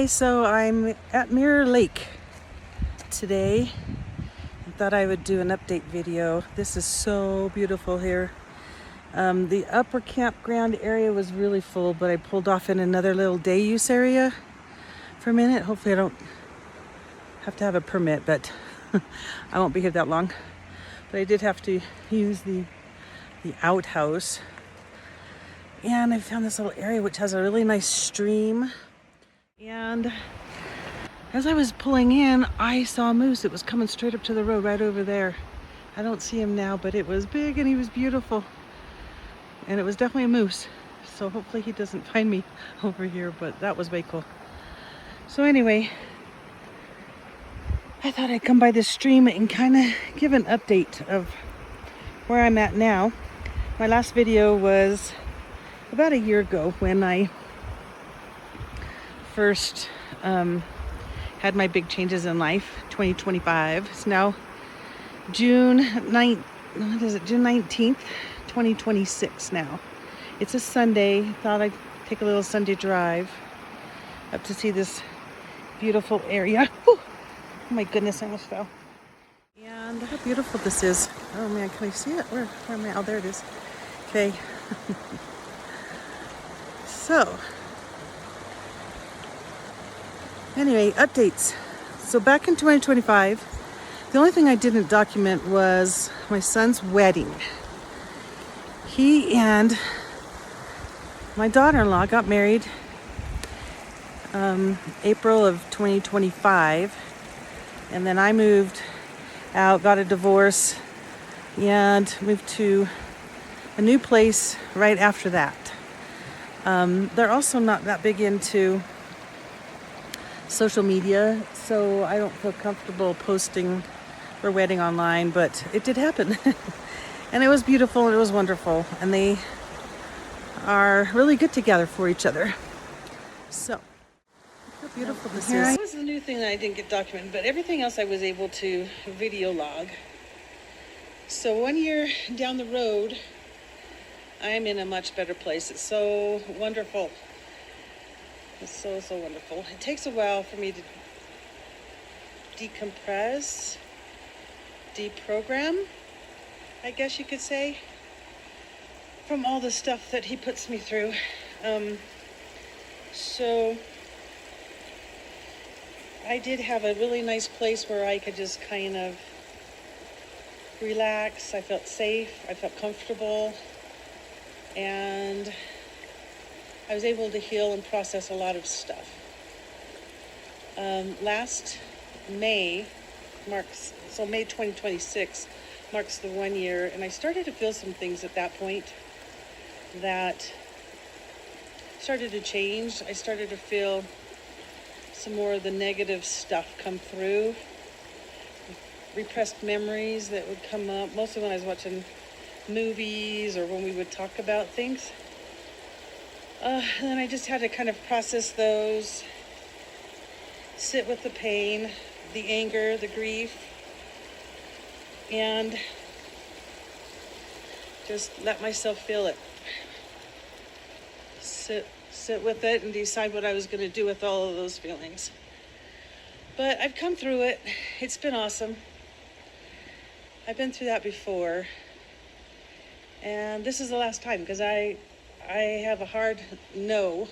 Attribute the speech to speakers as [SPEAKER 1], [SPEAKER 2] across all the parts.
[SPEAKER 1] Hi, so I'm at Mirror Lake today. I thought I would do an update video. This is so beautiful here. The upper campground area was really full, but I pulled off in another little day use area for a minute. Hopefully I don't have to have a permit, but I won't be here that long. But I did have to use the outhouse. And I found this little area which has a really nice stream. And as I was pulling in, I saw a moose. It was coming straight up to the road right over there. I don't see him now, but it was big and he was beautiful. And it was definitely a moose. So hopefully he doesn't find me over here, but that was way cool. So anyway, I thought I'd come by this stream and kind of give an update of where I'm at now. My last video was about a year ago when I first had my big changes in life. 2025. It's now June 19th, 2026 now. It's a Sunday. Thought I'd take a little Sunday drive up to see this beautiful area. Whew. Oh my goodness, I almost fell. And look how beautiful this is. Oh man, can I see it? Where am I? Oh, there it is. Okay. So, anyway, updates. So back in 2025, the only thing I didn't document was my son's wedding. He and my daughter-in-law got married April of 2025, and then I moved out, got a divorce, and moved to a new place right after that. They're also not that big into social media, so I don't feel comfortable posting their wedding online, but it did happen. And it was beautiful and it was wonderful, and they are really good together for each other. So look how beautiful this is. That was the new thing that I didn't get documented, but everything else I was able to video log. So 1 year down the road, I'm in a much better place. It's so wonderful. It's so wonderful. It takes a while for me to decompress, deprogram, I guess you could say, from all the stuff that he puts me through. So I did have a really nice place where I could just kind of relax. I felt safe. I felt comfortable. And I was able to heal and process a lot of stuff. Last May May 2026 marks the 1 year, and I started to feel some things at that point that started to change. I started to feel some more of the negative stuff come through, repressed memories that would come up, mostly when I was watching movies or when we would talk about things. And then I just had to kind of process those, sit with the pain, the anger, the grief, and just let myself feel it. Sit with it and decide what I was going to do with all of those feelings. But I've come through it. It's been awesome. I've been through that before. And this is the last time, because I have a hard no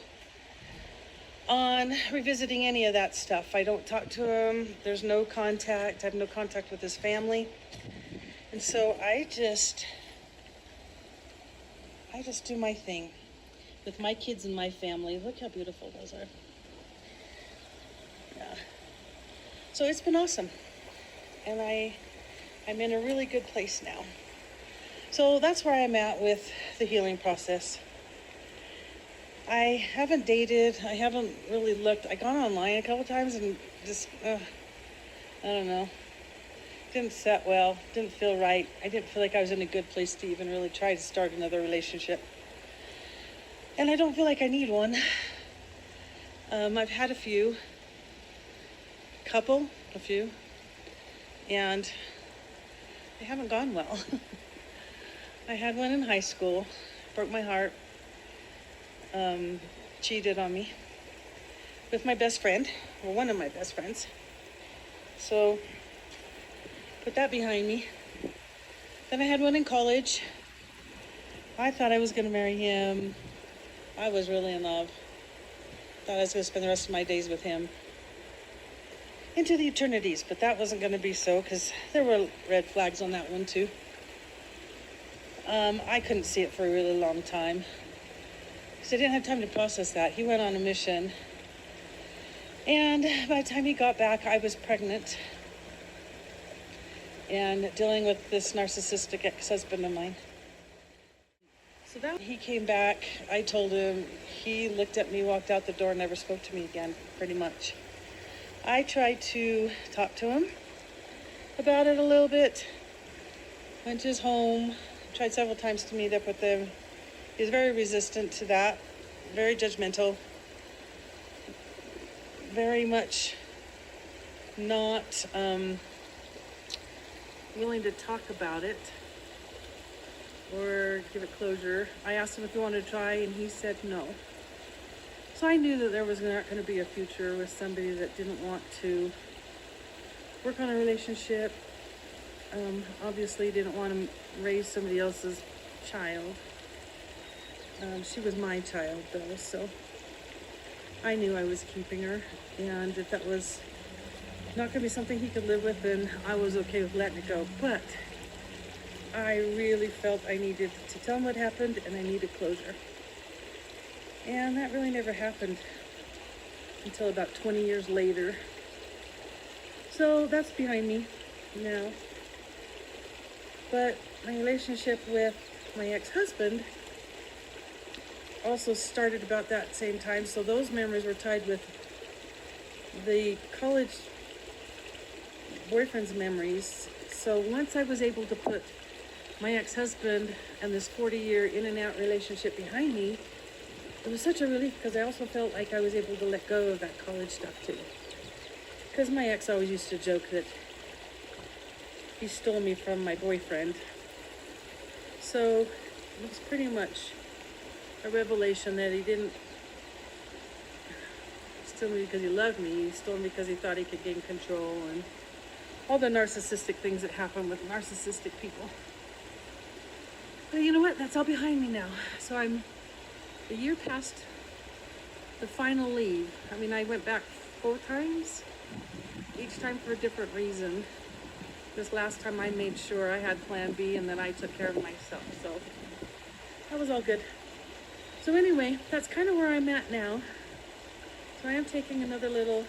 [SPEAKER 1] on revisiting any of that stuff. I don't talk to him. There's no contact. I have no contact with his family. And so I just do my thing with my kids and my family. Look how beautiful those are. Yeah. So it's been awesome. And I'm in a really good place now. So that's where I'm at with the healing process. I haven't dated. I haven't really looked. I got online a couple times and just, I don't know. Didn't set well. Didn't feel right. I didn't feel like I was in a good place to even really try to start another relationship. And I don't feel like I need one. I've had a few. And they haven't gone well. I had one in high school, broke my heart, cheated on me. with my best friend, or one of my best friends. So put that behind me. Then I had one in college. I thought I was going to marry him. I was really in love. Thought I was going to spend the rest of my days with him into the eternities, but that wasn't going to be so because there were red flags on that one too. I couldn't see it for a really long time because I didn't have time to process that. He went on a mission, and by the time he got back, I was pregnant and dealing with this narcissistic ex-husband of mine. So that he came back, I told him, he looked at me, walked out the door, never spoke to me again, pretty much. I tried to talk to him about it a little bit, went to his home, tried several times to meet up with him. He was very resistant to that, very judgmental, very much not willing to talk about it or give it closure. I asked him if he wanted to try, and he said no. So I knew that there was not going to be a future with somebody that didn't want to work on a relationship. Obviously didn't want to raise somebody else's child. She was my child though, so I knew I was keeping her, and if that was not going to be something he could live with, then I was okay with letting it go. But I really felt I needed to tell him what happened, and I needed closure. And that really never happened until about 20 years later. So that's behind me now. But my relationship with my ex-husband also started about that same time. So those memories were tied with the college boyfriend's memories. So once I was able to put my ex-husband and this 40-year in and out relationship behind me, it was such a relief because I also felt like I was able to let go of that college stuff too. Because my ex always used to joke that he stole me from my boyfriend. So it was pretty much a revelation that he didn't steal me because he loved me. He stole me because he thought he could gain control and all the narcissistic things that happen with narcissistic people. But you know what? That's all behind me now. So I'm a year past the final leave. I mean, I went back 4 times, each time for a different reason. This last time I made sure I had plan B and then I took care of myself. So that was all good. So anyway, that's kind of where I'm at now. So I am taking another little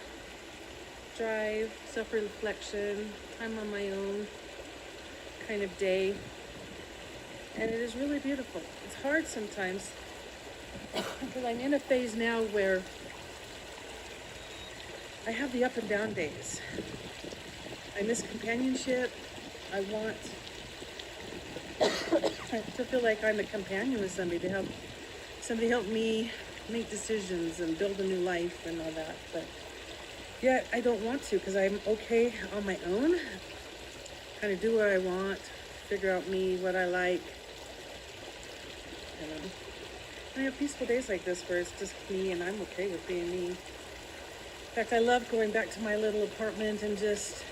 [SPEAKER 1] drive, self-reflection, time on my own kind of day. And it is really beautiful. It's hard sometimes because I'm in a phase now where I have the up and down days. I miss companionship. I want to feel like I'm a companion with somebody, to help somebody help me make decisions and build a new life and all that. But yet I don't want to because I'm okay on my own. Kind of do what I want, figure out me, what I like. I have peaceful days like this where it's just me and I'm okay with being me. In fact, I love going back to my little apartment and just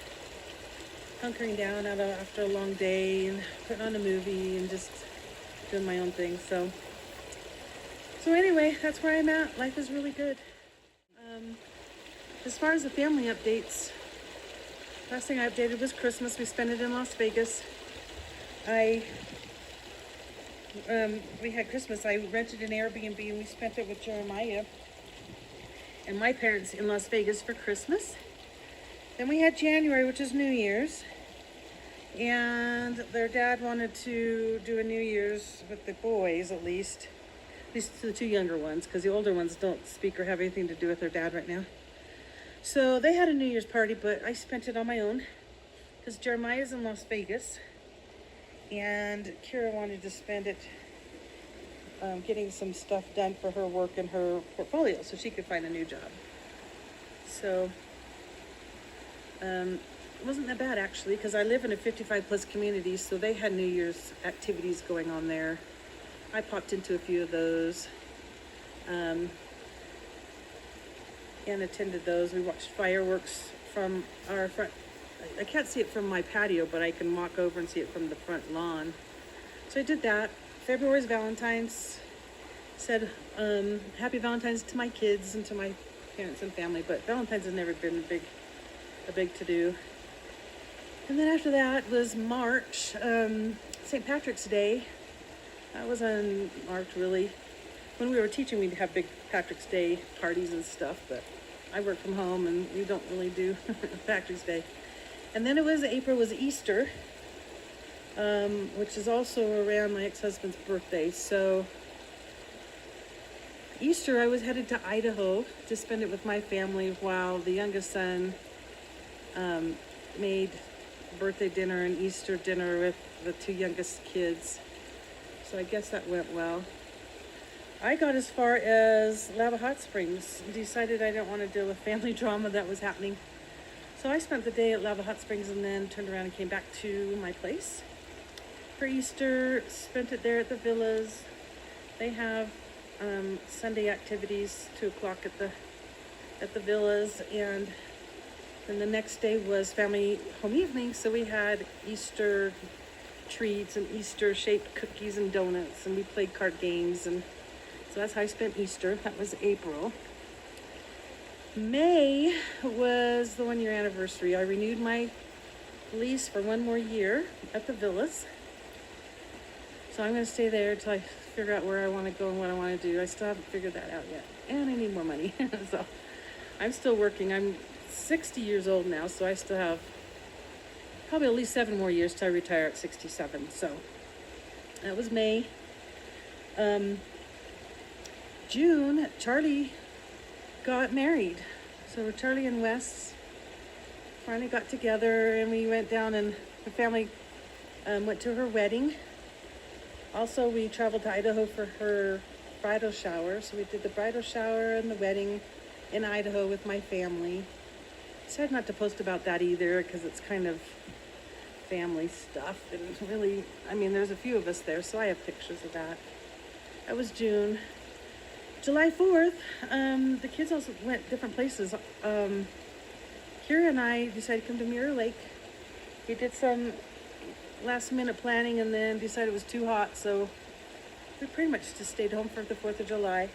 [SPEAKER 1] hunkering down after a long day and putting on a movie and just doing my own thing. So anyway, that's where I'm at. Life is really good. As far as the family updates, last thing I updated was Christmas. We spent it in Las Vegas. We had Christmas. I rented an Airbnb and we spent it with Jeremiah and my parents in Las Vegas for Christmas. Then we had January, which is New Year's. And their dad wanted to do a New Year's with the boys, at least the 2 younger ones, because the older ones don't speak or have anything to do with their dad right now. So they had a New Year's party, but I spent it on my own because Jeremiah's in Las Vegas. And Kira wanted to spend it getting some stuff done for her work and her portfolio so she could find a new job. So it wasn't that bad actually, because I live in a 55 plus community, so they had New Year's activities going on there. I popped into a few of those. and attended those. We watched fireworks from our front. I can't see it from my patio, but I can walk over and see it from the front lawn. So I did that. February's Valentine's. Said happy Valentine's to my kids and to my parents and family, but Valentine's has never been a big to-do. And then after that was March, St. Patrick's Day. That was unmarked, really. When we were teaching, we'd have big Patrick's Day parties and stuff, but I work from home and we don't really do Patrick's Day. And then April was Easter, which is also around my ex-husband's birthday. So Easter, I was headed to Idaho to spend it with my family while the youngest son made birthday dinner and Easter dinner with the two youngest kids. So I guess that went well. I got as far as Lava Hot Springs and decided I didn't want to deal with family drama that was happening. So I spent the day at Lava Hot Springs and then turned around and came back to my place for Easter. Spent it there at the villas. They have Sunday activities, 2:00 at the villas, and then the next day was family home evening. So we had Easter treats and Easter shaped cookies and donuts, and we played card games, and so that's how I spent Easter. That was April. May was the 1-year anniversary. I renewed my lease for 1 more year at the villas. So I'm going to stay there until I figure out where I want to go and what I want to do. I still haven't figured that out yet. And I need more money. So I'm still working. I'm 60 years old now, so I still have probably at least 7 more years till I retire at 67. So that was May. June, Charlie got married. So Charlie and Wes finally got together, and we went down, and the family went to her wedding. Also, we traveled to Idaho for her bridal shower. So we did the bridal shower and the wedding in Idaho with my family. Decided not to post about that either because it's kind of family stuff. And really, I mean, there's a few of us there, so I have pictures of that. That was June. July 4th, the kids also went different places. Kira and I decided to come to Mirror Lake. We did some last minute planning and then decided it was too hot, so we pretty much just stayed home for the 4th of July.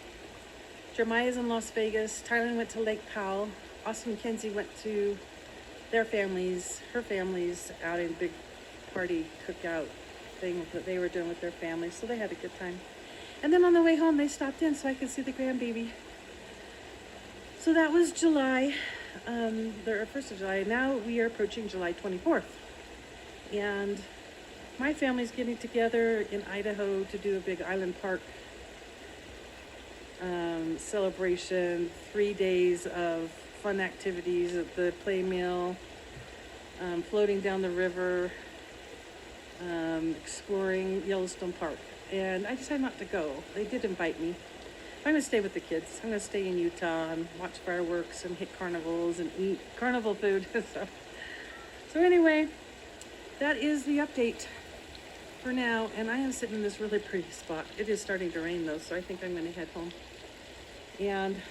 [SPEAKER 1] Jeremiah's in Las Vegas. Tyler went to Lake Powell. Austin and Kenzie went to her families out in a big party cookout thing that they were doing with their families, so they had a good time. And then on the way home, they stopped in so I could see the grandbaby. So that was July, the 1st of July. Now we are approaching July 24th. And my family's getting together in Idaho to do a big Island Park celebration. 3 days of fun activities at the play mill, floating down the river, exploring Yellowstone Park. And I decided not to go. They did invite me. I'm going to stay with the kids. I'm going to stay in Utah and watch fireworks and hit carnivals and eat carnival food. So anyway, that is the update for now. And I am sitting in this really pretty spot. It is starting to rain though, so I think I'm going to head home and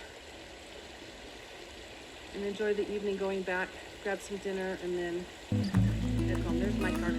[SPEAKER 1] enjoy the evening going back, grab some dinner, and then head home. There's my car.